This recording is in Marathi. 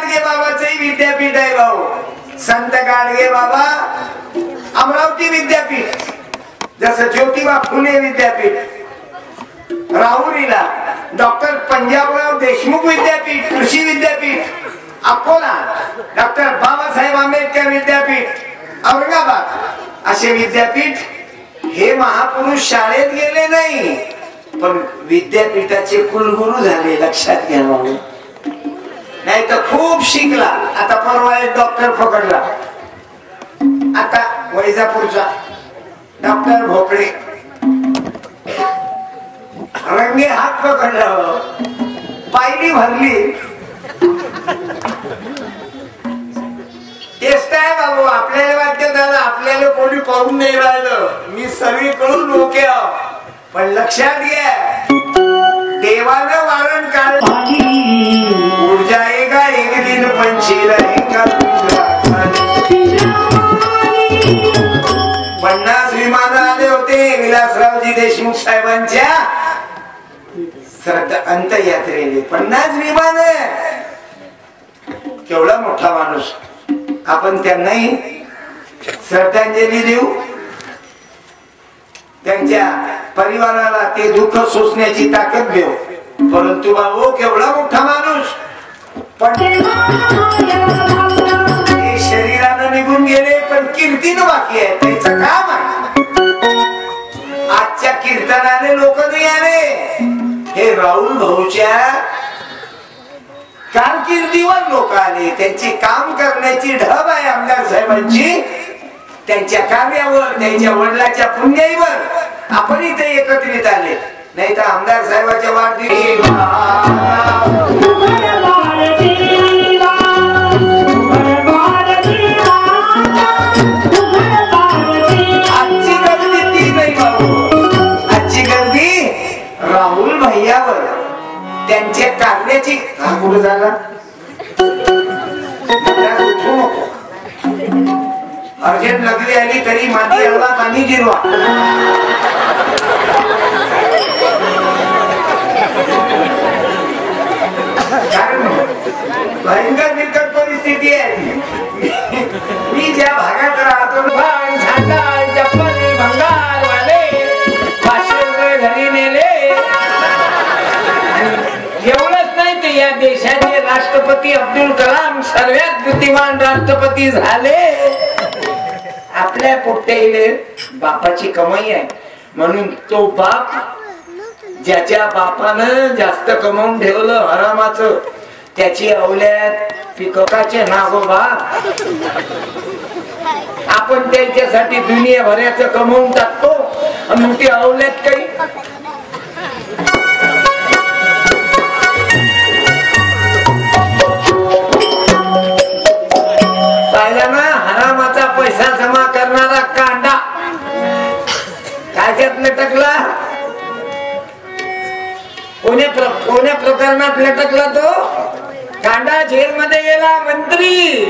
गाडगे बाबाचंही विद्यापीठ आहे भाऊ. संत गाडगे बाबा अमरावती विद्यापीठ, जसं ज्योतिबा फुले विद्यापीठ राहुरीला, डॉक्टर पंजाबराव देशमुख विद्यापीठ कृषी विद्यापीठ अकोला, डॉक्टर बाबासाहेब आंबेडकर विद्यापीठ औरंगाबाद, असे विद्यापीठ. हे महापुरुष शाळेत गेले नाही पण विद्यापीठाचे कुलगुरू झाले. लक्षात घ्या भाऊ. नाही तर खूप शिकला. आता परवा एक डॉक्टर पकडला, आता वैजापूरचा डॉक्टर भोपळे, रंगे हात पकडला, पायरी भरली. तेच काय बाबू, आपल्याला वाटतं दादा आपल्याला कोणी पाहून नाही राहिलं, मी सर्वीकडून लोक पण लक्षात घ्या, देवानं वारण काढ उड जाएगा एक दिन पंछी रहेगा. 50 विमान आले होते विलासरावजी देशमुख साहेबांच्या अंत्ययात्रेने. 50 विमान. केवढा मोठा माणूस. आपण त्यांनाही श्रद्धांजली देऊ, त्यांच्या परिवाराला ते दुःख सोसण्याची ताकद देऊ. परंतु बाबू केवढा मोठा माणूस, पण शरीरानं निघून गेले पण कीर्तीनं बाकी आहे. त्याचं काम आहे. आजच्या कीर्तनाने लोक नाही आले. हे राहुल भाऊच्या कारकिर्दीवर लोक आले. त्यांची काम करण्याची ढब आहे आमदार साहेबांची. त्यांच्या कार्यावर, त्यांच्या वडिलांच्या पुण्याईवर आपण इथे एकत्रित आले. नाही तर आमदार साहेबाच्या वाढदिवशी आजची गर्दी ती नाही बाबू. आजची गर्दी राहुल भैयावर, त्यांच्या कार्याची. हा कुठं झाला अर्जंट लगवी आली तरी माती हलवा पाणी जिरवा. भयंकर बिकट परिस्थिती आहे. मी ज्या भागात राहतो घरी नेले. एवढंच नाही ते या देशाचे राष्ट्रपती अब्दुल कलाम सर्वात बुद्धिमान राष्ट्रपती झाले. आपल्या पोट्याईले बापाची कमाई आहे म्हणून तो बाप, ज्याच्या बापानं जास्त कमावून ठेवलं हरामाचं, त्याची अवल्यात पिककाचे नागोबा. आपण त्यांच्यासाठी दुनियाभराचं कमवून टाकतो आणि मग ती अवल्यात काही. पाहिला ना हरामाचा पैसा जमा करणारा कांडा कायद्यात लटकला. कोण्या प्रकरणात लटकला तो कांडा? जेल मध्ये गेला मंत्री.